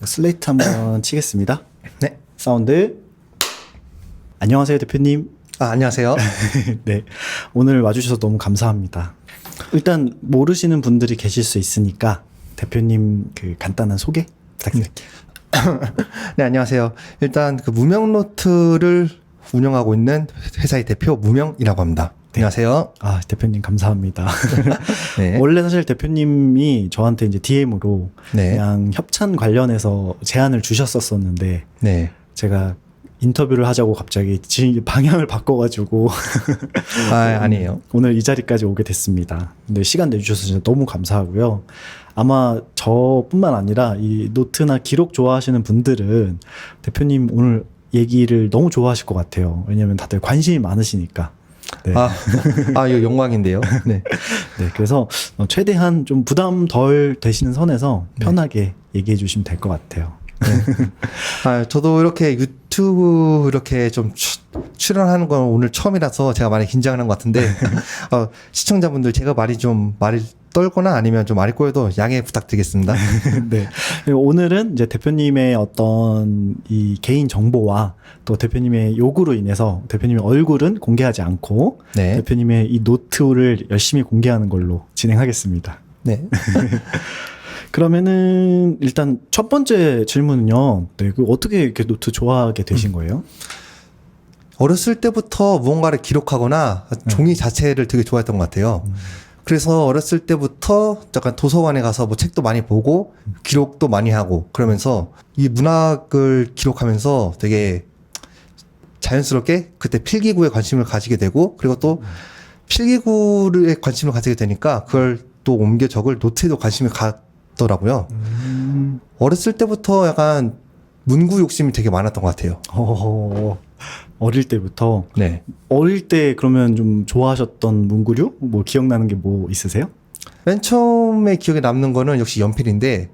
슬레이트 한번 치겠습니다. 네. 사운드. 안녕하세요, 대표님. 안녕하세요. 네. 오늘 와주셔서 너무 감사합니다. 일단 모르시는 분들이 계실 수 있으니까 대표님 그 간단한 소개 부탁드릴게요. 네, 안녕하세요. 일단 그 무명노트를 운영하고 있는 회사의 대표 무명이라고 합니다. 안녕하세요. 아, 대표님 감사합니다. 네. 원래 사실 대표님이 저한테 이제 DM으로 네. 그냥 협찬 관련해서 제안을 주셨었는데 네. 제가 인터뷰를 하자고 갑자기 방향을 바꿔가지고 아니에요. 오늘 이 자리까지 오게 됐습니다. 근데 시간 내주셔서 진짜 너무 감사하고요. 아마 저뿐만 아니라 이 노트나 기록 좋아하시는 분들은 대표님 오늘 얘기를 너무 좋아하실 것 같아요. 왜냐하면 다들 관심이 많으시니까. 네. 이거 영광인데요. 네. 네, 그래서 최대한 좀 부담 덜 되시는 선에서 편하게 얘기해 주시면 될 것 같아요. 네. 저도 이렇게 유튜브 이렇게 좀 출연하는 건 오늘 처음이라서 제가 많이 긴장하는 것 같은데, 시청자분들 제가 말이 떨거나 아니면 좀 말이 꼬여도 양해 부탁드리겠습니다. 네. 오늘은 이제 대표님의 어떤 이 개인 정보와 또 대표님의 요구로 인해서 대표님의 얼굴은 공개하지 않고 네. 대표님의 이 노트를 열심히 공개하는 걸로 진행하겠습니다. 네. 그러면은 일단 첫 번째 질문은요. 네, 그 어떻게 이렇게 노트 좋아하게 되신 거예요? 어렸을 때부터 무언가를 기록하거나 종이 자체를 되게 좋아했던 것 같아요. 그래서 어렸을 때부터 약간 도서관에 가서 뭐 책도 많이 보고 기록도 많이 하고 그러면서 이 문학을 기록하면서 되게 자연스럽게 그때 필기구에 관심을 가지게 되고, 그리고 또 필기구에 관심을 가지게 되니까 그걸 또 옮겨 적을 노트에도 관심이 갔더라고요. 어렸을 때부터 약간 문구 욕심이 되게 많았던 것 같아요. 어릴 때부터? 네. 어릴 때 그러면 좀 좋아하셨던 문구류? 뭐 기억나는 게 뭐 있으세요? 맨 처음에 기억에 남는 거는 역시 연필인데,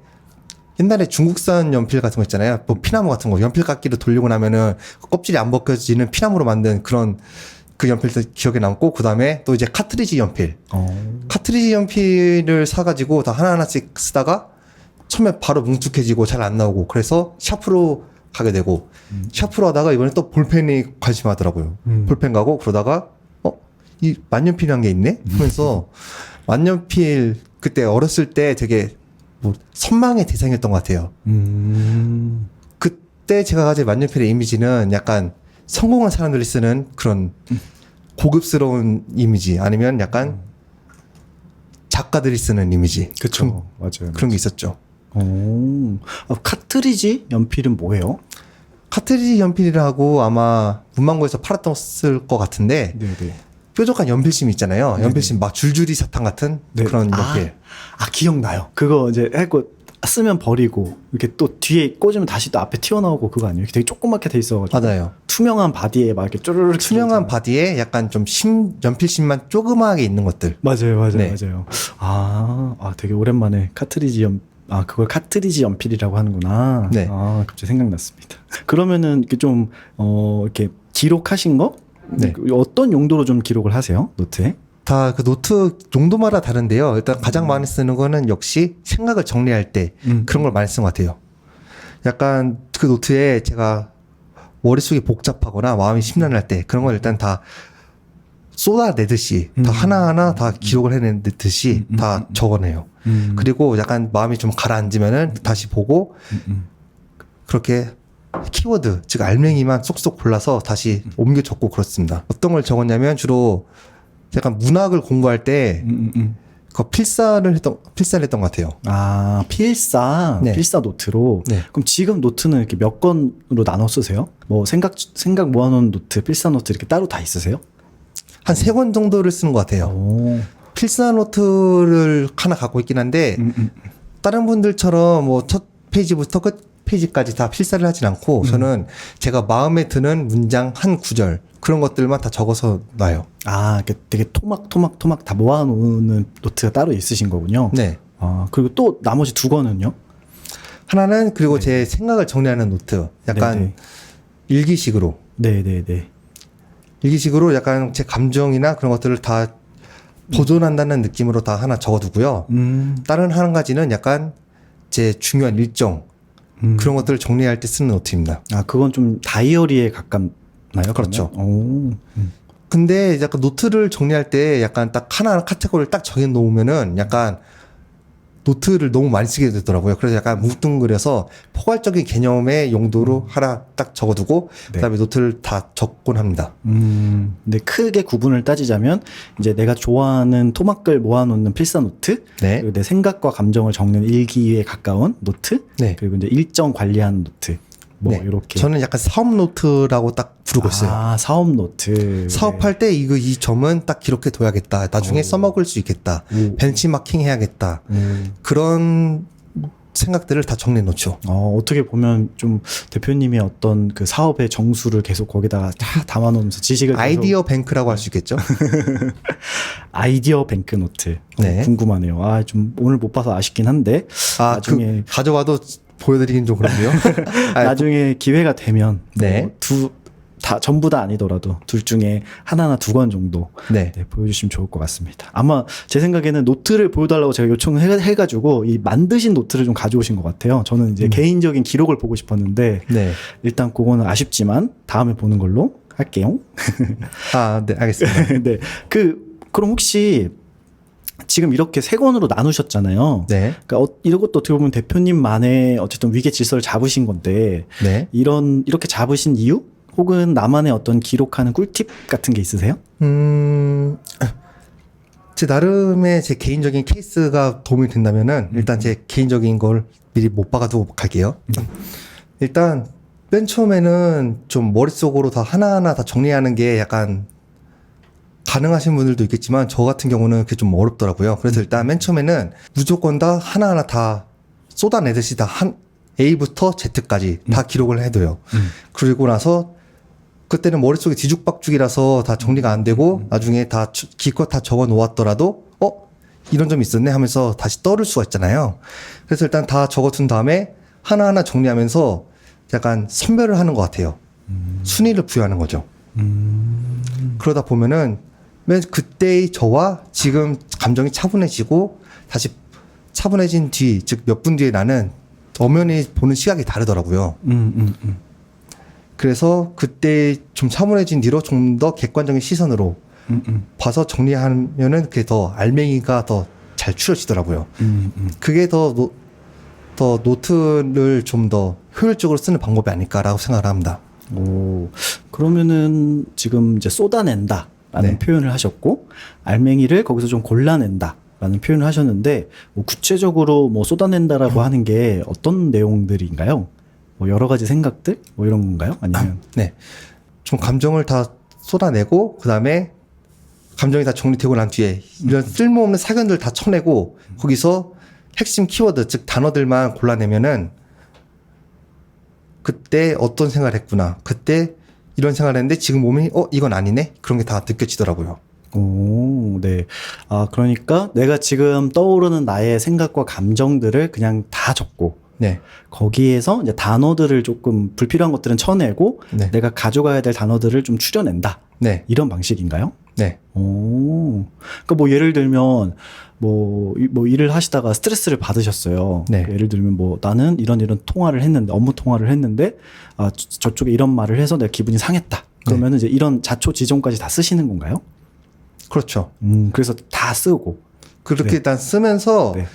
옛날에 중국산 연필 같은 거 있잖아요. 뭐 피나무 같은 거 연필 깎기로 돌리고 나면은 껍질이 안 벗겨지는 피나무로 만든 그런 그 연필도 기억에 남고, 그 다음에 또 이제 카트리지 연필. 카트리지 연필을 사가지고 다 하나하나씩 쓰다가 처음에 바로 뭉툭해지고 잘 안 나오고, 그래서 샤프로 가게 되고, 샤프로 하다가 이번에 또 볼펜이 관심하더라고요. 볼펜 가고 그러다가 이 만년필이란 게 있네? 하면서 만년필 그때 어렸을 때 되게 뭐 선망의 대상이었던 것 같아요. 그때 제가 가진 만년필의 이미지는 약간 성공한 사람들이 쓰는 그런 고급스러운 이미지, 아니면 약간 작가들이 쓰는 이미지. 그쵸. 맞아요. 그런 게 있었죠. 카트리지 연필은 뭐예요? 카트리지 연필이라고 아마 문방구에서 팔았던 것 같은데, 네네. 뾰족한 연필심 있잖아요. 네네. 연필심 막 줄줄이 사탕 같은 그런 연필. 기억나요. 그거 이제 해고 쓰면 버리고 이렇게 또 뒤에 꽂으면 다시 또 앞에 튀어나오고 그거 아니에요? 되게 조그맣게 돼 있어가지고. 맞아요. 투명한 바디에 막 이렇게 쪼르륵 투명한 바디에 약간 좀 연필심만 조그마하게 있는 것들. 맞아요. 네. 되게 오랜만에 그걸 카트리지 연필이라고 하는구나. 네. 갑자기 생각났습니다. 그러면은 이렇게 좀 이렇게 기록하신 거? 네. 어떤 용도로 좀 기록을 하세요? 노트에? 다 그 노트 용도마다 다른데요. 일단 가장 많이 쓰는 거는 역시 생각을 정리할 때 그런 걸 많이 쓰는 것 같아요. 약간 그 노트에 제가 머릿속이 복잡하거나 마음이 심란할 때 그런 걸 일단 다 쏟아내듯이 다 하나하나 다 기록을 해내듯이 다 적어내요. 그리고 약간 마음이 좀 가라앉으면은 다시 보고 그렇게 키워드, 즉 알맹이만 쏙쏙 골라서 다시 옮겨 적고 그렇습니다. 어떤 걸 적었냐면 주로 약간 문학을 공부할 때 그 필사를 했던 것 같아요. 필사. 네. 필사 노트로. 네. 그럼 지금 노트는 이렇게 몇 권으로 나눠 쓰세요? 뭐 생각 모아놓은 노트, 필사 노트 이렇게 따로 다 있으세요? 한 3권 정도를 쓰는 것 같아요. 필사 노트를 하나 갖고 있긴 한데 다른 분들처럼 뭐 첫 페이지부터 끝 페이지까지 다 필사를 하진 않고 저는 제가 마음에 드는 문장 한 구절 그런 것들만 다 적어서 놔요. 이렇게 되게 토막 다 모아놓는 노트가 따로 있으신 거군요. 네. 그리고 또 나머지 2권은요? 하나는 그리고 제 생각을 정리하는 노트. 약간 네네. 일기식으로. 네네네. 일기식으로 약간 제 감정이나 그런 것들을 다 보존한다는 느낌으로 다 하나 적어두고요. 다른 한 가지는 약간 제 중요한 일정, 그런 것들을 정리할 때 쓰는 노트입니다. 아, 그건 좀 다이어리에 가깝나요? 그렇죠. 오. 근데 약간 노트를 정리할 때 약간 딱 하나 카테고리를 딱 정해 놓으면은 약간 노트를 너무 많이 쓰게 되더라고요. 그래서 약간 뭉뚱그려서 포괄적인 개념의 용도로 하나 딱 적어두고 네. 그다음에 노트를 다 적곤 합니다. 근데 크게 구분을 따지자면 이제 내가 좋아하는 토막글 모아놓는 필사 노트, 네. 그리고 내 생각과 감정을 적는 일기에 가까운 노트, 네. 그리고 이제 일정 관리하는 노트, 뭐 네. 이렇게. 저는 약간 사업 노트라고 딱 부르고 있어요. 아, 사업 노트. 사업할 때 이 점은 딱 기록해 둬야겠다. 나중에 써먹을 수 있겠다. 벤치마킹 해야겠다. 그런 생각들을 다 정리해 놓죠. 어떻게 보면 좀 대표님의 어떤 그 사업의 정수를 계속 거기다가 다 담아놓으면서 지식을 계속- 아이디어 뱅크라고 할 수 있겠죠. 아이디어 뱅크 노트. 네. 궁금하네요. 아, 좀 오늘 못 봐서 아쉽긴 한데 나중에 가져와도 보여드리긴 좀 그런데요. 나중에 기회가 되면 네. 전부 다 아니더라도 둘 중에 하나나 두 권 정도 네. 네, 보여주시면 좋을 것 같습니다. 아마 제 생각에는 노트를 보여달라고 제가 요청을 해가지고 이 만드신 노트를 좀 가져오신 것 같아요. 저는 이제 개인적인 기록을 보고 싶었는데 네. 일단 그거는 아쉽지만 다음에 보는 걸로 할게요. 네, 알겠습니다. 네, 그럼 혹시 지금 이렇게 세 권으로 나누셨잖아요. 네. 그러니까 이런 것도 어떻게 보면 대표님만의 어쨌든 위계 질서를 잡으신 건데 네. 이렇게 잡으신 이유? 혹은 나만의 어떤 기록하는 꿀팁 같은 게 있으세요? 제 나름의 제 개인적인 케이스가 도움이 된다면은 일단 제 개인적인 걸 미리 못 박아두고 갈게요. 일단 맨 처음에는 좀 머릿속으로 다 하나하나 다 정리하는 게 약간 가능하신 분들도 있겠지만 저 같은 경우는 그게 좀 어렵더라고요. 그래서 일단 맨 처음에는 무조건 다 하나하나 다 쏟아내듯이 다 A부터 Z까지 다 기록을 해둬요. 그리고 나서 그때는 머릿속에 뒤죽박죽이라서 다 정리가 안 되고 나중에 다 기껏 다 적어 놓았더라도 이런 점이 있었네 하면서 다시 떠올 수가 있잖아요. 그래서 일단 다 적어둔 다음에 하나하나 정리하면서 약간 선별을 하는 것 같아요. 순위를 부여하는 거죠. 그러다 보면은 맨 그때의 저와 지금 감정이 차분해지고 다시 차분해진 뒤, 즉 몇 분 뒤에 나는 엄연히 보는 시각이 다르더라고요. 그래서 그때 좀 차분해진 뒤로 좀 더 객관적인 시선으로 봐서 정리하면은 그게 더 알맹이가 더 잘 추려지더라고요. 그게 더 노트를 좀 더 효율적으로 쓰는 방법이 아닐까라고 생각을 합니다. 오, 그러면은 지금 이제 쏟아낸다라는 네. 표현을 하셨고 알맹이를 거기서 좀 골라낸다라는 표현을 하셨는데 뭐 구체적으로 뭐 쏟아낸다라고 하는 게 어떤 내용들인가요? 뭐 여러 가지 생각들 뭐 이런 건가요? 아니면 네. 좀 감정을 다 쏟아내고 그다음에 감정이 다 정리되고 난 뒤에 이런 쓸모없는 사견들 다 쳐내고 거기서 핵심 키워드 즉 단어들만 골라내면은 그때 어떤 생각을 했구나. 그때 이런 생각을 했는데 지금 몸이 이건 아니네. 그런 게 다 느껴지더라고요. 오, 네. 아, 그러니까 내가 지금 떠오르는 나의 생각과 감정들을 그냥 다 적고 네. 거기에서 이제 단어들을 조금 불필요한 것들은 쳐내고 네. 내가 가져가야 될 단어들을 좀 추려낸다. 네. 이런 방식인가요? 네. 오. 그러니까 뭐 예를 들면 뭐 일을 하시다가 스트레스를 받으셨어요. 네. 예를 들면 뭐 나는 이런 통화를 했는데 업무 통화를 했는데 저쪽에 이런 말을 해서 내가 기분이 상했다. 그러면은 이제 이런 자초지종까지 다 쓰시는 건가요? 그렇죠. 그래서 다 쓰고. 그렇게 네. 일단 쓰면서 네.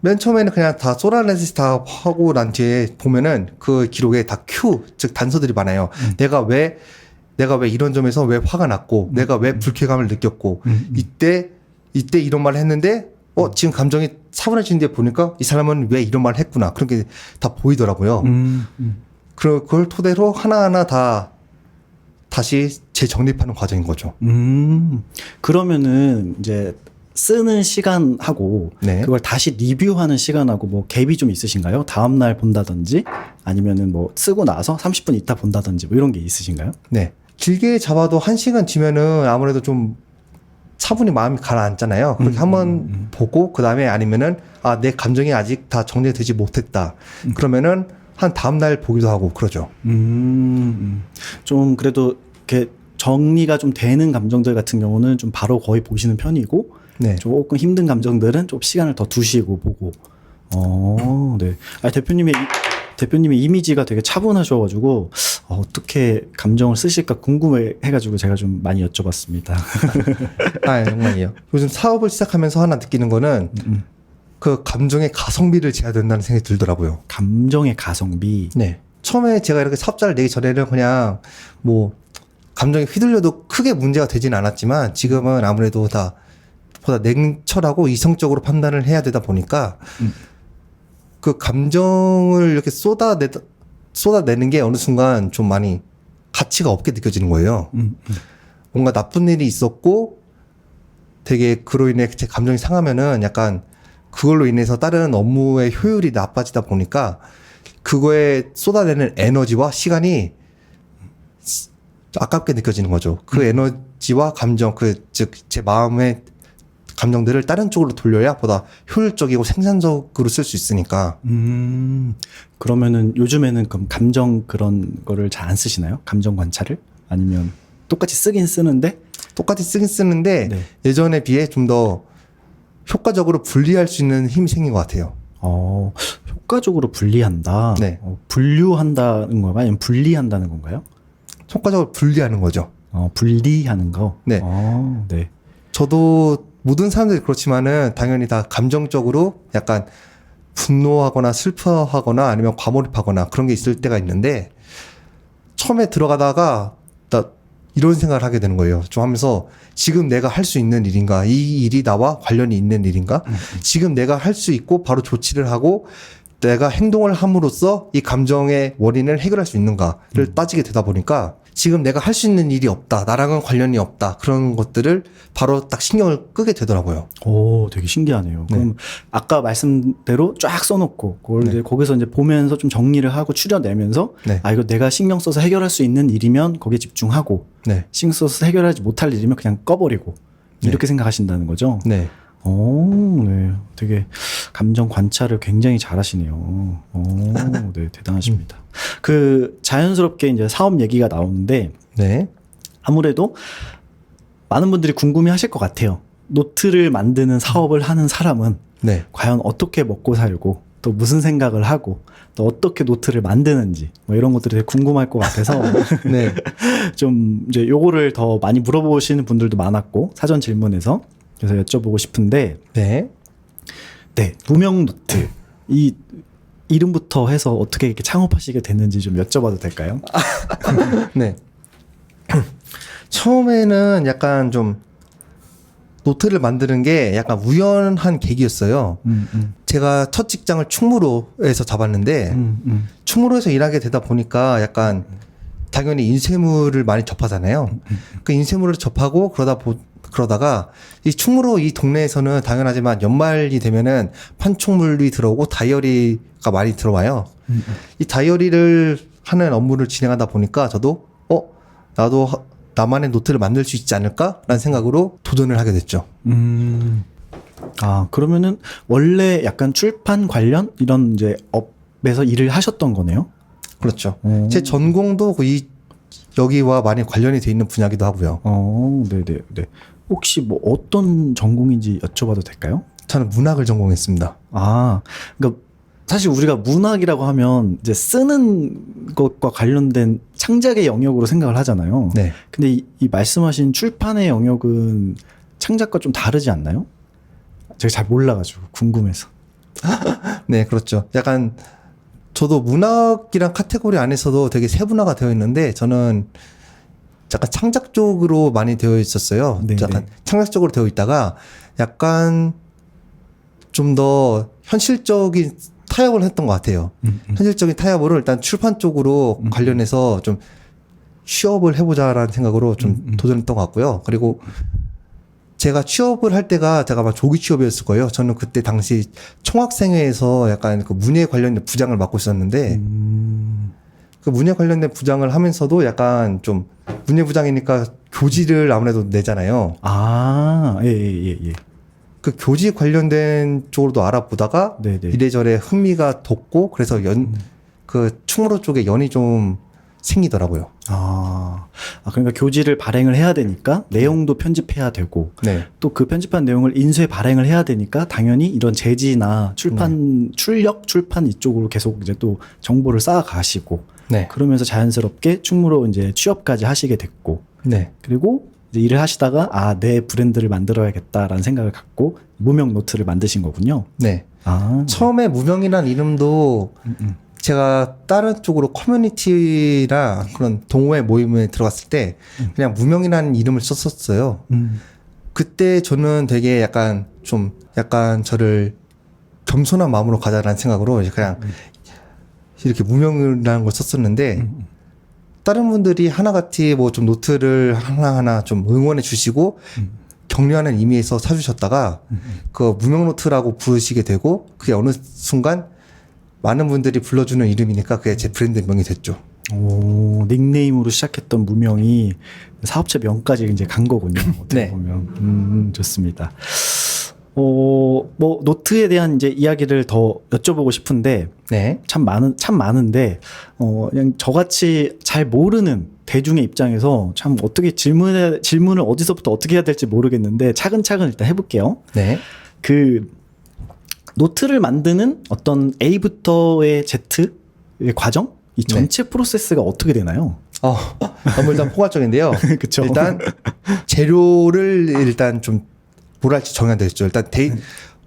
맨 처음에는 그냥 다 쏟아내듯이 다 하고 난 뒤에 보면은 그 기록에 다 큐, 즉 단서들이 많아요. 내가 왜 이런 점에서 왜 화가 났고, 내가 왜 불쾌감을 느꼈고, 이때 이런 말을 했는데, 지금 감정이 차분해진 뒤에 보니까 이 사람은 왜 이런 말을 했구나. 그런 게 다 보이더라고요. 그걸 토대로 하나하나 다 다시 재정립하는 과정인 거죠. 그러면은 이제 쓰는 시간하고 네. 그걸 다시 리뷰하는 시간하고 뭐 갭이 좀 있으신가요? 다음 날 본다든지 아니면은 뭐 쓰고 나서 30분 있다 본다든지 뭐 이런 게 있으신가요? 네. 길게 잡아도 1시간 뒤면은 아무래도 좀 차분히 마음이 가라앉잖아요. 그렇게 한번 보고 그다음에 아니면은 내 감정이 아직 다 정리되지 못했다. 그러면은 한 다음 날 보기도 하고 그러죠. 좀 그래도 이렇게 정리가 좀 되는 감정들 같은 경우는 좀 바로 거의 보시는 편이고 네. 조금 힘든 감정들은 좀 시간을 더 두시고 보고. 네. 대표님의 대표님의 이미지가 되게 차분하셔가지고 어떻게 감정을 쓰실까 궁금해가지고 제가 좀 많이 여쭤봤습니다. 아, 정말이에요. 요즘 사업을 시작하면서 하나 느끼는 거는 그 감정의 가성비를 재야 된다는 생각이 들더라고요. 감정의 가성비. 네. 처음에 제가 이렇게 사업자를 내기 전에는 그냥 뭐 감정이 휘둘려도 크게 문제가 되진 않았지만 지금은 아무래도 다 보다 냉철하고 이성적으로 판단을 해야 되다 보니까 그 감정을 이렇게 쏟아내는 게 어느 순간 좀 많이 가치가 없게 느껴지는 거예요. 뭔가 나쁜 일이 있었고 되게 그로 인해 제 감정이 상하면은 약간 그걸로 인해서 다른 업무의 효율이 나빠지다 보니까 그거에 쏟아내는 에너지와 시간이 아깝게 느껴지는 거죠. 그 에너지와 감정, 즉 제 마음의 감정들을 다른 쪽으로 돌려야 보다 효율적이고 생산적으로 쓸 수 있으니까. 그러면은 요즘에는 그럼 감정 그런 거를 잘 안 쓰시나요? 감정 관찰을? 아니면 똑같이 쓰긴 쓰는데? 똑같이 쓰긴 쓰는데 네. 예전에 비해 좀 더 효과적으로 분리할 수 있는 힘이 생긴 것 같아요. 효과적으로 분리한다. 네. 분류한다는 건가요? 아니면 분리한다는 건가요? 효과적으로 분리하는 거죠. 분리하는 거. 네. 네. 저도 모든 사람들이 그렇지만은 당연히 다 감정적으로 약간 분노하거나 슬퍼하거나 아니면 과몰입하거나 그런 게 있을 때가 있는데 처음에 들어가다가 나 이런 생각을 하게 되는 거예요. 좀 하면서 지금 내가 할 수 있는 일인가? 이 일이 나와 관련이 있는 일인가? 지금 내가 할 수 있고 바로 조치를 하고 내가 행동을 함으로써 이 감정의 원인을 해결할 수 있는가를 따지게 되다 보니까 지금 내가 할 수 있는 일이 없다. 나랑은 관련이 없다. 그런 것들을 바로 딱 신경을 끄게 되더라고요. 되게 신기하네요. 네. 그럼 아까 말씀대로 쫙 써놓고 그걸 네. 이제 거기서 이제 보면서 좀 정리를 하고 추려내면서 네. 이거 내가 신경 써서 해결할 수 있는 일이면 거기에 집중하고 네. 신경 써서 해결하지 못할 일이면 그냥 꺼버리고 네. 이렇게 생각하신다는 거죠? 네. 네. 되게 감정 관찰을 굉장히 잘하시네요. 네. 대단하십니다. 그 자연스럽게 이제 사업 얘기가 나오는데 네. 아무래도 많은 분들이 궁금해 하실 것 같아요. 노트를 만드는 사업을 하는 사람은 네. 과연 어떻게 먹고 살고 또 무슨 생각을 하고 또 어떻게 노트를 만드는지 뭐 이런 것들이 되게 궁금할 것 같아서 네. 좀 이제 요거를 더 많이 물어보시는 분들도 많았고 사전 질문에서 그래서 여쭤보고 싶은데 네. 무명 노트 이 이름부터 해서 어떻게 이렇게 창업하시게 됐는지 좀 여쭤봐도 될까요? 네. 처음에는 약간 좀 노트를 만드는 게 약간 우연한 계기였어요. 제가 첫 직장을 충무로에서 잡았는데 충무로에서 일하게 되다 보니까 약간 당연히 인쇄물을 많이 접하잖아요. 그 인쇄물을 접하고 그러다가 이 충무로 이 동네에서는 당연하지만 연말이 되면은 판촉물이 들어오고 다이어리가 많이 들어와요. 이 다이어리를 하는 업무를 진행하다 보니까 저도 나도 나만의 노트를 만들 수 있지 않을까라는 생각으로 도전을 하게 됐죠. 그러면은 원래 약간 출판 관련 이런 이제 업에서 일을 하셨던 거네요? 그렇죠. 제 전공도 여기와 많이 관련이 돼 있는 분야기도 하고요. 네네. 혹시 뭐 어떤 전공인지 여쭤봐도 될까요? 저는 문학을 전공했습니다. 그러니까 사실 우리가 문학이라고 하면 이제 쓰는 것과 관련된 창작의 영역으로 생각을 하잖아요. 네. 근데 이 말씀하신 출판의 영역은 창작과 좀 다르지 않나요? 제가 잘 몰라가지고 궁금해서. 네, 그렇죠. 약간 저도 문학이란 카테고리 안에서도 되게 세분화가 되어 있는데 저는 약간 창작 쪽으로 많이 되어 있었어요. 네네. 약간 창작적으로 되어 있다가 약간 좀 더 현실적인 타협을 했던 것 같아요. 현실적인 타협으로 일단 출판 쪽으로 관련해서 좀 취업을 해보자라는 생각으로 좀 도전했던 것 같고요. 그리고 제가 취업을 할 때가 제가 아마 조기 취업이었을 거예요. 저는 그때 당시 총학생회에서 약간 그 문예 관련된 부장을 맡고 있었는데 그 문예 관련된 부장을 하면서도 약간 좀 문예 부장이니까 교지를 아무래도 내잖아요. 예. 그 교지 관련된 쪽으로도 알아보다가 네네. 이래저래 흥미가 돋고 그래서 그 충무로 쪽에 연이 좀 생기더라고요. 그러니까 교지를 발행을 해야 되니까 내용도 편집해야 되고 네. 또 그 편집한 내용을 인쇄 발행을 해야 되니까 당연히 이런 제지나 출판 출판 이쪽으로 계속 이제 또 정보를 쌓아 가시고 네. 그러면서 자연스럽게 충무로 이제 취업까지 하시게 됐고 네. 그리고 이제 일을 하시다가 내 브랜드를 만들어야겠다라는 생각을 갖고 무명 노트를 만드신 거군요. 네. 아, 처음에 무명이란 이름도 제가 다른 쪽으로 커뮤니티나 그런 동호회 모임에 들어갔을 때 그냥 무명이라는 이름을 썼었어요. 그때 저는 되게 약간 저를 겸손한 마음으로 가자라는 생각으로 이제 그냥 이렇게 무명이라는 걸 썼었는데 다른 분들이 하나같이 뭐 좀 노트를 하나하나 좀 응원해 주시고 격려하는 의미에서 사주셨다가 그 무명 노트라고 부르시게 되고 그게 어느 순간 많은 분들이 불러주는 이름이니까 그게 제 브랜드명이 됐죠. 오, 닉네임으로 시작했던 무명이 사업체 명까지 이제 간 거군요. 어떻게 네. 보면. 좋습니다. 뭐, 노트에 대한 이제 이야기를 더 여쭤보고 싶은데, 네. 참 많은데, 그냥 저같이 잘 모르는 대중의 입장에서 참 어떻게 질문을 어디서부터 어떻게 해야 될지 모르겠는데, 차근차근 일단 해볼게요. 네. 그, 노트를 만드는 어떤 A부터의 Z의 과정? 이 전체 프로세스가 어떻게 되나요? 너무 일단 포괄적인데요. 그쵸. 일단 재료를 일단 좀 뭐랄지 정해야 되겠죠. 일단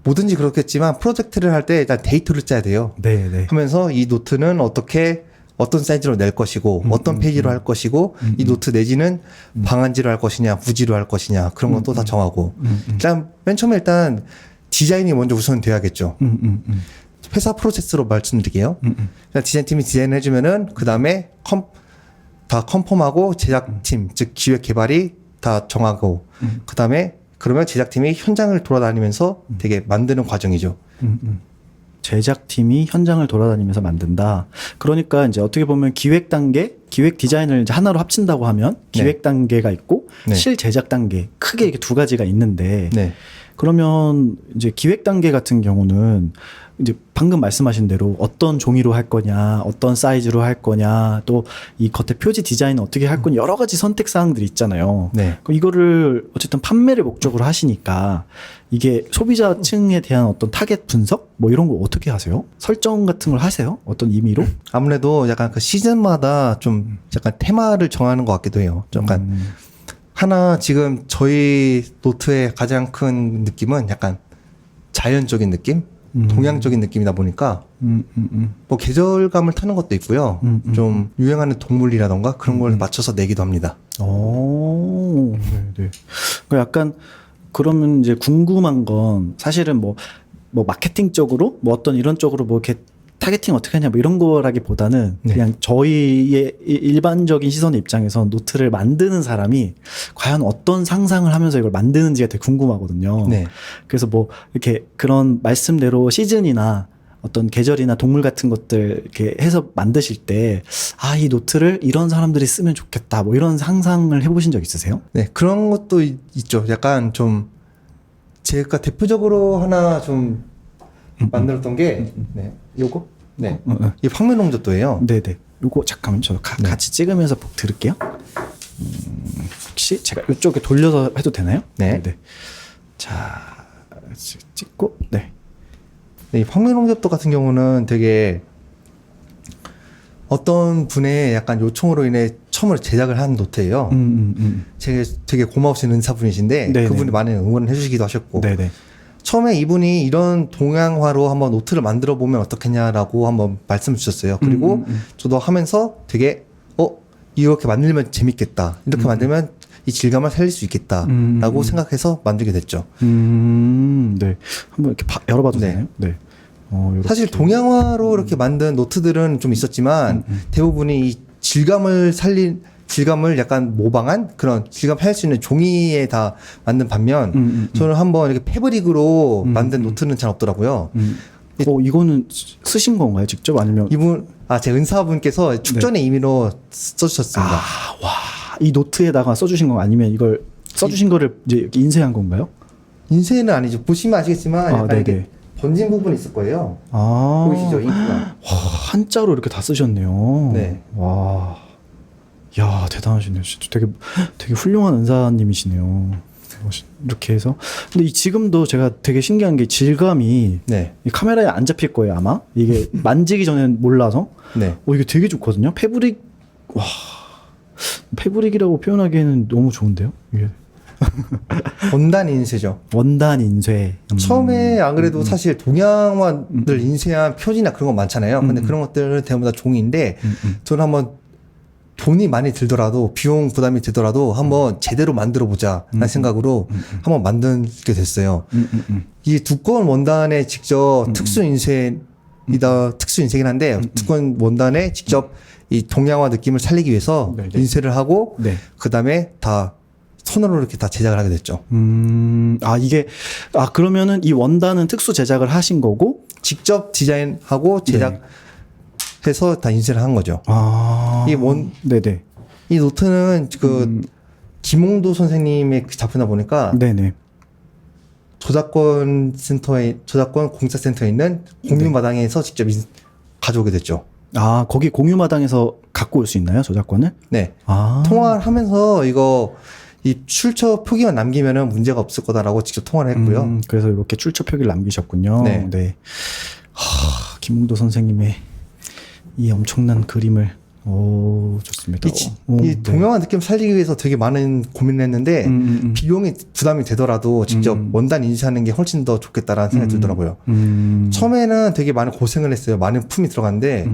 뭐든지 그렇겠지만 프로젝트를 할 때 일단 데이터를 짜야 돼요. 네. 하면서 이 노트는 어떤 사이즈로 낼 것이고 어떤 페이지로 할 것이고 이 노트 내지는 방한지로 할 것이냐 무지로 할 것이냐 그런 건 또 다 정하고 일단 맨 처음에 일단 디자인이 먼저 우선 돼야겠죠. 회사 프로세스로 말씀드릴게요. 일단 디자인팀이 디자인을 해주면은 그 다음에 다 컨펌하고 제작팀 즉 기획 개발이 다 정하고 그 다음에 그러면 제작팀이 현장을 돌아다니면서 되게 만드는 과정이죠. 제작팀이 현장을 돌아다니면서 만든다. 그러니까 이제 어떻게 보면 기획 디자인을 이제 하나로 합친다고 하면 기획 단계가 있고 네. 실 제작 단계 크게 이렇게 두 가지가 있는데 네. 그러면 이제 기획 단계 같은 경우는 이제 방금 말씀하신 대로 어떤 종이로 할 거냐, 어떤 사이즈로 할 거냐, 또 이 겉에 표지 디자인은 어떻게 할 거냐 여러 가지 선택 사항들이 있잖아요. 네. 그럼 이거를 어쨌든 판매를 목적으로 하시니까 이게 소비자층에 대한 어떤 타겟 분석 뭐 이런 거 어떻게 하세요? 설정 같은 걸 하세요? 어떤 의미로? 아무래도 약간 그 시즌마다 좀 약간 테마를 정하는 것 같기도 해요. 좀 약간 하나 지금 저희 노트의 가장 큰 느낌은 약간 자연적인 느낌? 동양적인 느낌이다 보니까 뭐 계절감을 타는 것도 있고요. 좀 유행하는 동물이라던가 그런 걸 맞춰서 내기도 합니다. 오, 네. 그 약간 그러면 이제 궁금한 건 사실은 뭐 마케팅적으로 뭐 어떤 이런 쪽으로 뭐 이렇게 타겟팅 어떻게 하냐 뭐 이런 거라기보다는 네. 그냥 저희의 일반적인 시선의 입장에서 노트를 만드는 사람이 과연 어떤 상상을 하면서 이걸 만드는지가 되게 궁금하거든요. 네. 그래서 뭐 이렇게 그런 말씀대로 시즌이나 어떤 계절이나 동물 같은 것들 이렇게 해서 만드실 때 이 노트를 이런 사람들이 쓰면 좋겠다 뭐 이런 상상을 해보신 적 있으세요? 네, 그런 것도 있죠. 약간 좀 제가 대표적으로 하나 좀 만들었던 게 요거? 네. 이 황매농저도예요. 네네. 요거 잠깐만 저 같이 찍으면서 들을게요. 혹시 제가 이쪽에 돌려서 해도 되나요? 네. 네네. 자 찍고 네. 이 황매농저도 같은 경우는 되게 어떤 분의 약간 요청으로 인해 처음으로 제작을 한 노트예요. 되게 고마우신 은사분이신데 네네. 그분이 많이 응원을 해주시기도 하셨고 네네. 처음에 이분이 이런 동양화로 한번 노트를 만들어 보면 어떻겠냐라고 한번 말씀을 주셨어요. 그리고 저도 하면서 되게 이렇게 만들면 재밌겠다. 이렇게 만들면 이 질감을 살릴 수 있겠다라고 생각해서 만들게 됐죠. 네. 한번 이렇게 열어봐도 네. 되나요? 네. 요렇게. 사실 동양화로 이렇게 만든 노트들은 좀 있었지만 대부분이 이 질감을 약간 모방한 그런 질감 할 수 있는 종이에 다 만든 반면 저는 한번 이렇게 패브릭으로 만든 노트는 잘 없더라고요. 이거는 쓰신 건가요? 직접 아니면 제 은사분께서 축전의 의미로 써주셨습니다. 이 노트에다가 써주신 건 아니면 이걸 써주신 거를 이제 이렇게 인쇄한 건가요? 인쇄는 아니죠. 보시면 아시겠지만 약간 네네. 이렇게 번진 부분이 있을 거예요. 보이시죠? 잉크가. 한자로 이렇게 다 쓰셨네요. 네. 와. 야, 대단하시네요. 진짜 되게 훌륭한 은사님이시네요. 이렇게 해서. 근데 지금도 제가 되게 신기한 게 질감이 네. 이 카메라에 안 잡힐 거예요, 아마. 이게 만지기 전엔 몰라서. 네. 이게 되게 좋거든요. 패브릭, 와. 패브릭이라고 표현하기에는 너무 좋은데요? 이게. 원단 인쇄죠. 원단 인쇄. 처음에 안 그래도 사실 동양화를 인쇄한 표지나 그런 거 많잖아요. 근데 그런 것들은 대부분 다 종이인데 저는 한번 돈이 많이 들더라도 비용 부담이 들더라도 한번 제대로 만들어 보자 라는 생각으로 한번 만들게 됐어요. 이 두꺼운 원단에 직접 특수 인쇄이긴 한데 두꺼운 원단에 직접 이 동양화 느낌을 살리기 위해서 네네. 인쇄를 하고 네. 그다음에 다 손으로 이렇게 다 제작을 하게 됐죠. 그러면은 이 원단은 특수 제작을 하신 거고, 직접 디자인하고 제작해서 다 인쇄를 한 거죠. 네네. 이 노트는 김홍도 선생님의 그 작품이다 보니까 네네. 저작권 공사센터에 있는 공유마당에서 직접 가져오게 됐죠. 거기 공유마당에서 갖고 올 수 있나요, 저작권을? 네. 통화를 하면서 이 출처 표기만 남기면은 문제가 없을 거다라고 직접 통화를 했고요. 그래서 이렇게 출처 표기를 남기셨군요. 네. 김웅도 선생님의 이 엄청난 그림을, 좋습니다. 이 동양화 느낌 살리기 위해서 되게 많은 고민을 했는데 비용이 부담이 되더라도 직접 원단 인쇄하는 게 훨씬 더 좋겠다라는 생각이 들더라고요. 처음에는 되게 많은 고생을 했어요. 많은 품이 들어갔는데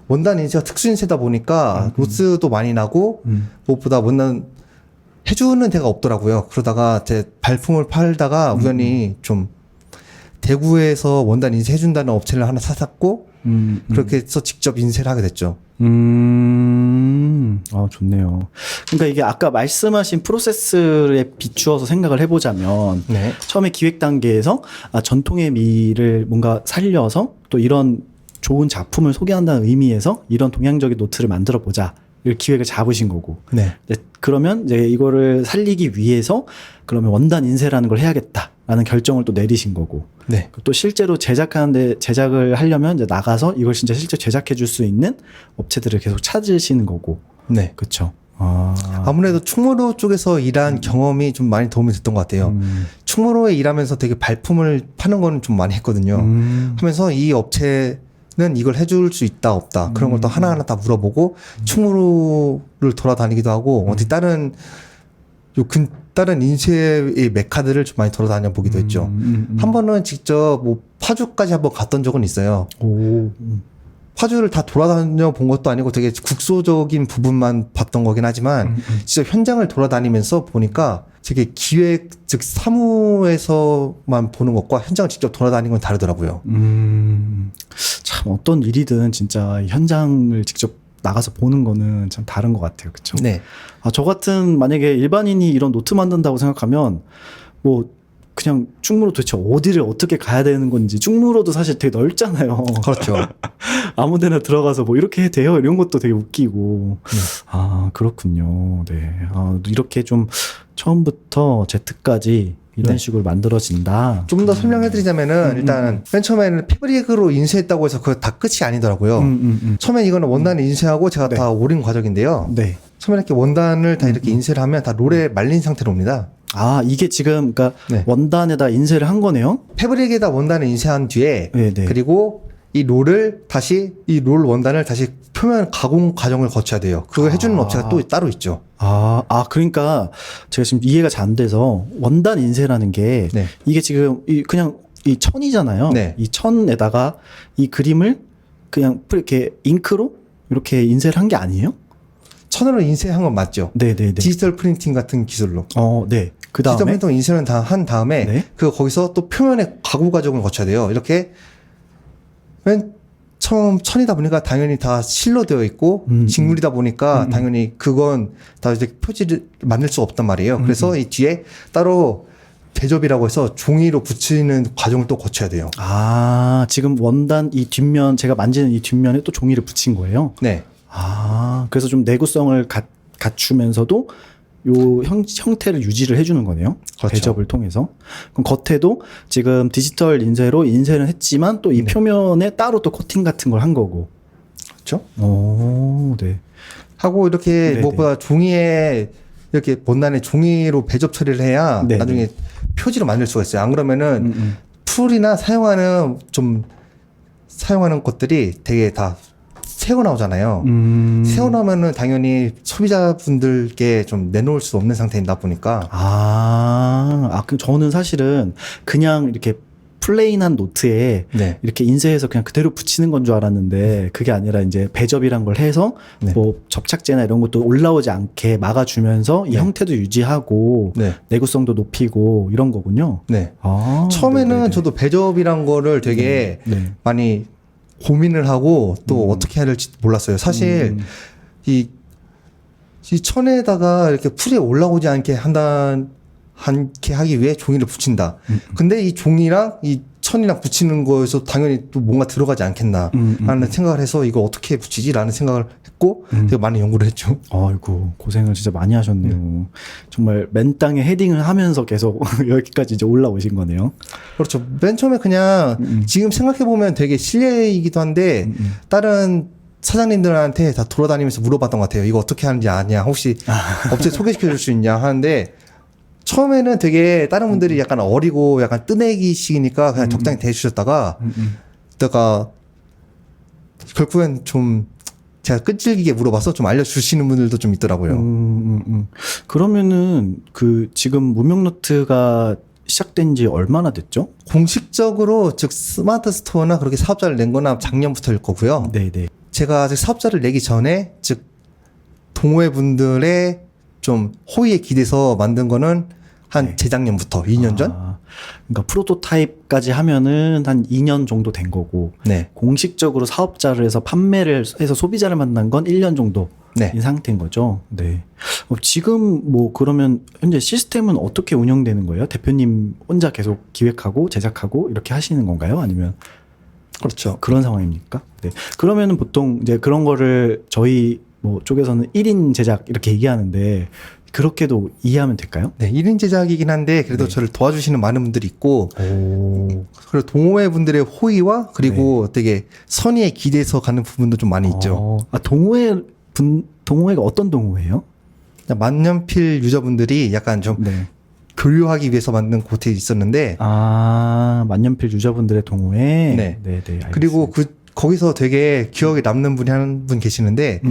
원단 인쇄가 특수 인쇄다 보니까 로스도 많이 나고 무엇보다 원단 해주는 데가 없더라고요. 그러다가 제 발품을 팔다가 우연히 좀 대구에서 원단 인쇄 해준다는 업체를 하나 찾았고 그렇게 해서 직접 인쇄를 하게 됐죠. 좋네요. 그러니까 이게 아까 말씀하신 프로세스에 비추어서 생각을 해보자면, 네. 처음에 기획 단계에서 전통의 미를 뭔가 살려서 또 이런 좋은 작품을 소개한다는 의미에서 이런 동양적인 노트를 만들어 보자. 이 기획을 잡으신 거고. 네. 그러면 이제 이거를 살리기 위해서 그러면 원단 인쇄라는 걸 해야겠다라는 결정을 또 내리신 거고. 네. 또 실제로 제작을 하려면 이제 나가서 이걸 진짜 실제 제작해 줄 수 있는 업체들을 계속 찾으시는 거고. 네. 그렇죠. 아무래도 충무로 쪽에서 일한 경험이 좀 많이 도움이 됐던 것 같아요. 충무로에 일하면서 되게 발품을 파는 거는 좀 많이 했거든요. 하면서 이 업체는 이걸 해줄 수 있다 없다 그런 걸 또 하나하나 다 물어보고 충무로를 돌아다니기도 하고 어디 다른 인쇄의 메카들을 좀 많이 돌아다녀 보기도 했죠. 한 번은 직접 뭐 파주까지 한번 갔던 적은 있어요. 파주를 다 돌아다녀 본 것도 아니고 되게 국소적인 부분만 봤던 거긴 하지만 진짜 현장을 돌아다니면서 보니까 되게 기획 즉 사무에서만 보는 것과 현장을 직접 돌아다니는 건 다르더라고요. 참 어떤 일이든 진짜 현장을 직접 나가서 보는 거는 참 다른 것 같아요. 그렇죠? 네. 저 같은 만약에 일반인이 이런 노트 만든다고 생각하면 뭐 그냥 충무로 도대체 어디를 어떻게 가야 되는 건지, 충무로도 사실 되게 넓잖아요. 그렇죠. 아무 데나 들어가서 뭐 이렇게 해도 돼요? 이런 것도 되게 웃기고. 그렇군요. 네. 이렇게 좀 처음부터 Z까지 이런 식으로 만들어진다. 좀 더 설명해드리자면은 일단 맨 처음에는 패브릭으로 인쇄했다고 해서 그거 다 끝이 아니더라고요. 처음엔 이거는 원단을 인쇄하고 제가 네. 다 오린 과정인데요. 네. 처음에 이렇게 원단을 다 이렇게 인쇄를 하면 다 롤에 말린 상태로 옵니다. 이게 지금 그러니까 네. 원단에다 인쇄를 한 거네요. 패브릭에다 원단을 인쇄한 뒤에 네네. 그리고 이 롤 원단을 다시 표면 가공 과정을 거쳐야 돼요. 그거 해주는 업체가 또 따로 있죠. 그러니까 제가 지금 이해가 잘 안 돼서 원단 인쇄라는 게 네. 이게 지금 그냥 이 천이잖아요. 네. 이 천에다가 이 그림을 그냥 이렇게 잉크로 이렇게 인쇄를 한 게 아니에요? 천으로 인쇄한 건 맞죠. 네네네. 디지털 프린팅 같은 기술로. 네. 그 디지털 다음에 프린팅 인쇄는 다 한 다음에 네. 거기서 또 표면에 가공 과정을 거쳐야 돼요. 이렇게 맨 처음 천이다 보니까 당연히 다 실로 되어 있고 직물이다 보니까 당연히 그건 다 이제 표지를 만들 수 없단 말이에요. 그래서 이 뒤에 따로 대접이라고 해서 종이로 붙이는 과정을 또 거쳐야 돼요. 지금 원단 이 뒷면, 제가 만지는 이 뒷면에 또 종이를 붙인 거예요? 네. 그래서 좀 내구성을 갖추면서도 요 형태를 유지를 해주는 거네요. 그렇죠. 대접을 통해서. 그럼 겉에도 지금 디지털 인쇄로 인쇄는 했지만 또 이 표면에 따로 또 코팅 같은 걸 한 거고. 그렇죠. 네. 하고 이렇게 네네. 무엇보다 종이에 이렇게 원단에 종이로 배접 처리를 해야 네네. 나중에 표지로 만들 수가 있어요. 안 그러면은 풀이나 사용하는 것들이 되게 다 새어 나오잖아요. 새어 나오면은 당연히 소비자분들께 좀 내놓을 수 없는 상태이다 보니까 그 저는 사실은 그냥 이렇게 플레인한 노트에 네. 이렇게 인쇄해서 그냥 그대로 붙이는 건 줄 알았는데 그게 아니라 이제 배접이란 걸 해서 네. 뭐 접착제나 이런 것도 올라오지 않게 막아주면서 이 네. 형태도 유지하고 네. 내구성도 높이고 이런 거군요. 네. 아, 처음에는 네네네. 저도 배접이란 거를 되게 네. 많이 고민을 하고 또 어떻게 해야 될지 몰랐어요. 사실 이 천에다가 이렇게 풀이 올라오지 않게 하기 위해 종이를 붙인다. 근데 이 종이랑 이 천이랑 붙이는 거에서 당연히 또 뭔가 들어가지 않겠나라는 생각을 해서 이거 어떻게 붙이지라는 생각을 했고 되게 많이 연구를 했죠. 아이고 고생을 진짜 많이 하셨네요. 정말 맨 땅에 헤딩을 하면서 계속 여기까지 이제 올라오신 거네요. 그렇죠. 맨 처음에 그냥 지금 생각해 보면 되게 실례이기도 한데 다른 사장님들한테 다 돌아다니면서 물어봤던 것 같아요. 이거 어떻게 하는지 아냐? 혹시 업체 소개시켜 줄 수 있냐? 하는데 처음에는 되게 다른 분들이 약간 어리고 약간 뜨내기식이니까 그냥 적당히 대해주셨다가 그다가 결국엔 좀 제가 끈질기게 물어봐서 좀 알려주시는 분들도 좀 있더라고요. 그러면은 그 지금 무명노트가 시작된 지 얼마나 됐죠? 공식적으로 즉 스마트 스토어나 그렇게 사업자를 낸 거나 작년부터일 거고요. 네네. 제가 아직 사업자를 내기 전에 즉 동호회 분들의 좀 호의에 기대서 만든 거는 한 네. 재작년부터 2년 전? 그러니까 프로토타입까지 하면은 한 2년 정도 된 거고 네. 공식적으로 사업자를 해서 판매를 해서 소비자를 만난 건 1년 정도 네. 인 상태인 거죠. 네. 지금 뭐 그러면 현재 시스템은 어떻게 운영되는 거예요? 대표님 혼자 계속 기획하고 제작하고 이렇게 하시는 건가요? 아니면 그렇죠. 그런 상황입니까? 네. 그러면은 보통 이제 그런 거를 저희 뭐 쪽에서는 1인 제작 이렇게 얘기하는데 그렇게도 이해하면 될까요? 네, 1인 제작이긴 한데 그래도 네. 저를 도와주시는 많은 분들이 있고 오. 그리고 동호회 분들의 호의와 그리고 되게 선의에 기대서 가는 부분도 좀 많이 있죠. 동호회가 어떤 동호회예요? 만년필 유저분들이 약간 좀 네. 교류하기 위해서 만든 곳에 있었는데 만년필 유저분들의 동호회. 네. 네, 알겠습니다. 그리고 거기서 되게 기억에 남는 분이 한 분 계시는데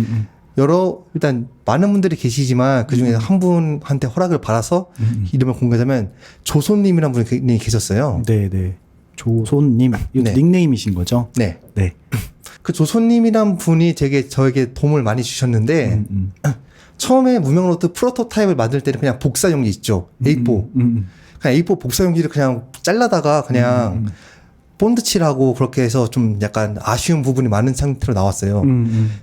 일단 많은 분들이 계시지만 그 중에 한 분한테 허락을 받아서 이름을 공개하자면 조손님이라는 분이 계셨어요. 네. 조손님. 이거 네. 닉네임이신 거죠? 네. 네. 그 조손님이란 분이 되게 저에게 도움을 많이 주셨는데 처음에 무명노트 프로토타입을 만들 때는 그냥 복사용지 있죠. A4. 그냥 A4 복사용지를 그냥 잘라다가 그냥 본드 칠하고 그렇게 해서 좀 약간 아쉬운 부분이 많은 상태로 나왔어요.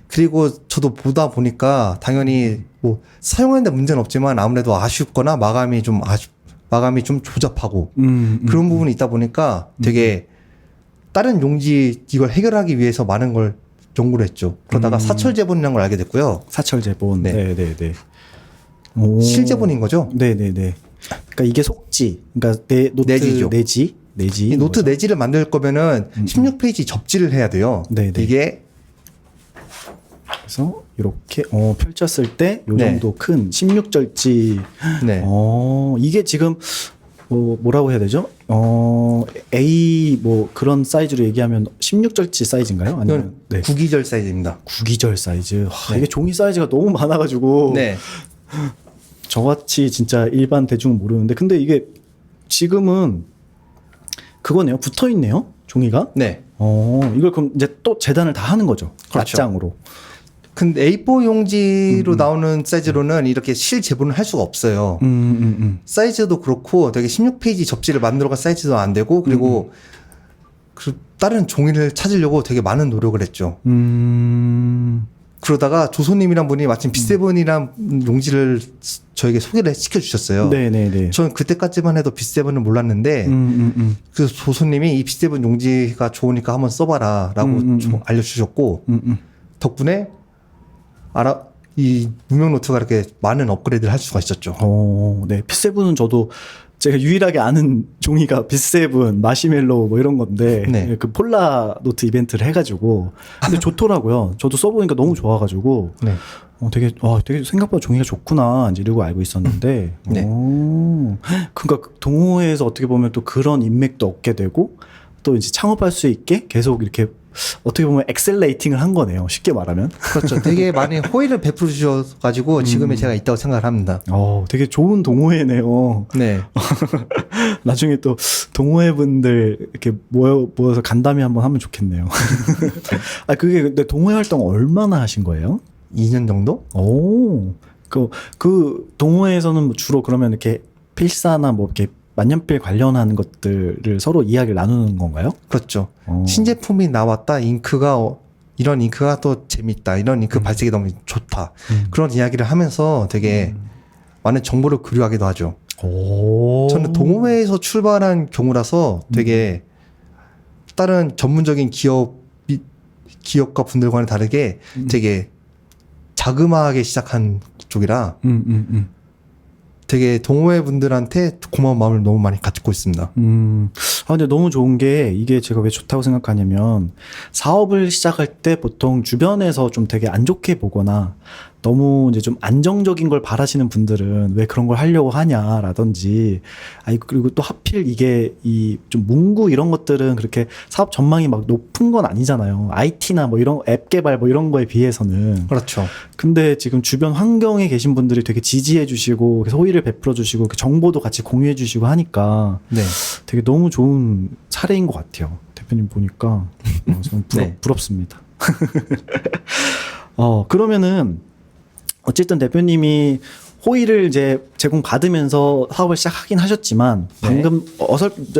그리고 저도 보다 보니까 당연히 뭐 사용하는데 문제는 없지만 아무래도 아쉽거나 마감이 좀 조잡하고 그런 부분이 있다 보니까 되게 다른 용지 이걸 해결하기 위해서 많은 걸 연구를 했죠. 그러다가 사철제본이라는 걸 알게 됐고요. 사철제본. 네. 네. 실제본인 거죠. 네. 그러니까 이게 속지. 그러니까 노트 내지죠. 내지. 이 노트 거죠. 내지를 만들 거면은 16페이지 접지를 해야 돼요. 네네. 이게 그래서 이렇게 펼쳤을 때 요 네. 정도 큰 16절지. 네. 이게 지금 뭐라고 해야 되죠? A 뭐 그런 사이즈로 얘기하면 16절지 사이즈인가요? 아니면 이건 구기절 사이즈입니다. 구기절 사이즈. 네. 이게 종이 사이즈가 너무 많아가지고 네. 저같이 진짜 일반 대중은 모르는데 근데 이게 지금은 그거네요. 붙어 있네요. 종이가. 네. 이걸 그럼 이제 또 재단을 다 하는 거죠. 그렇죠. 납장으로. 근데 A4 용지로 나오는 사이즈로는 이렇게 실제본을 할 수가 없어요. 사이즈도 그렇고 되게 16페이지 접지를 만들어갈 사이즈도 안 되고 그리고 다른 종이를 찾으려고 되게 많은 노력을 했죠. 그러다가 조소님이란 분이 마침 B7이란 용지를 저에게 소개를 시켜주셨어요. 네네네. 저는 그때까지만 해도 B7을 몰랐는데 그래서 조소님이 이 B7 용지가 좋으니까 한번 써봐라 라고 알려주셨고 덕분에 이 무명노트가 이렇게 많은 업그레이드를 할 수가 있었죠. 네. P7은 저도 제가 유일하게 아는 종이가 B7, 마시멜로우 뭐 이런 건데 네. 그 폴라 노트 이벤트를 해가지고 근데 좋더라고요. 저도 써보니까 너무 좋아가지고 네. 되게 생각보다 종이가 좋구나 이제 이러고 알고 있었는데, 네. 그러니까 동호회에서 어떻게 보면 또 그런 인맥도 얻게 되고 또 이제 창업할 수 있게 계속 이렇게 어떻게 보면 엑셀레이팅을 한 거네요. 쉽게 말하면. 그렇죠. 되게 많이 호의를 베풀어 주셔가지고 지금의 제가 있다고 생각을 합니다. 되게 좋은 동호회네요. 네. 나중에 또 동호회 분들 이렇게 모여서 간담회 한번 하면 좋겠네요. 그게 근데 동호회 활동 얼마나 하신 거예요? 2년 정도? 그 동호회에서는 주로 그러면 이렇게 필사나 뭐 이렇게 만년필 관련한 것들을 서로 이야기를 나누는 건가요? 그렇죠. 신제품이 나왔다. 잉크가 이런 잉크가 또 재밌다. 이런 잉크 발색이 너무 좋다. 그런 이야기를 하면서 되게 많은 정보를 교류하기도 하죠. 저는 동호회에서 출발한 경우라서 되게 다른 전문적인 기업가 분들과는 다르게 되게 자그마하게 시작한 쪽이라 되게 동호회 분들한테 고마운 마음을 너무 많이 갖고 있습니다. 근데 너무 좋은 게 이게 제가 왜 좋다고 생각하냐면 사업을 시작할 때 보통 주변에서 좀 되게 안 좋게 보거나 너무 이제 좀 안정적인 걸 바라시는 분들은 왜 그런 걸 하려고 하냐라든지 그리고 또 하필 이게 이 좀 문구 이런 것들은 그렇게 사업 전망이 막 높은 건 아니잖아요. IT나 뭐 이런 앱 개발 뭐 이런 거에 비해서는. 그렇죠. 근데 지금 주변 환경에 계신 분들이 되게 지지해 주시고 호의를 베풀어 주시고 정보도 같이 공유해 주시고 하니까 네. 되게 너무 좋은 사례인 것 같아요. 대표님 보니까 저는 네. 부럽습니다. 그러면은 어쨌든 대표님이 호의를 이제 제공받으면서 사업을 시작하긴 하셨지만 방금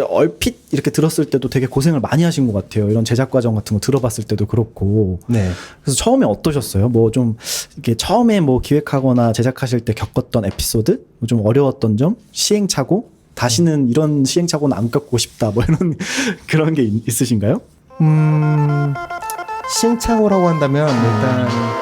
얼핏 이렇게 들었을 때도 되게 고생을 많이 하신 것 같아요. 이런 제작 과정 같은 거 들어봤을 때도 그렇고. 네. 그래서 처음에 어떠셨어요? 뭐 좀 이렇게 처음에 뭐 기획하거나 제작하실 때 겪었던 에피소드, 뭐 좀 어려웠던 점, 시행착오, 다시는 이런 시행착오는 안 겪고 싶다, 뭐 이런 그런 게 있으신가요? 시행착오라고 한다면 일단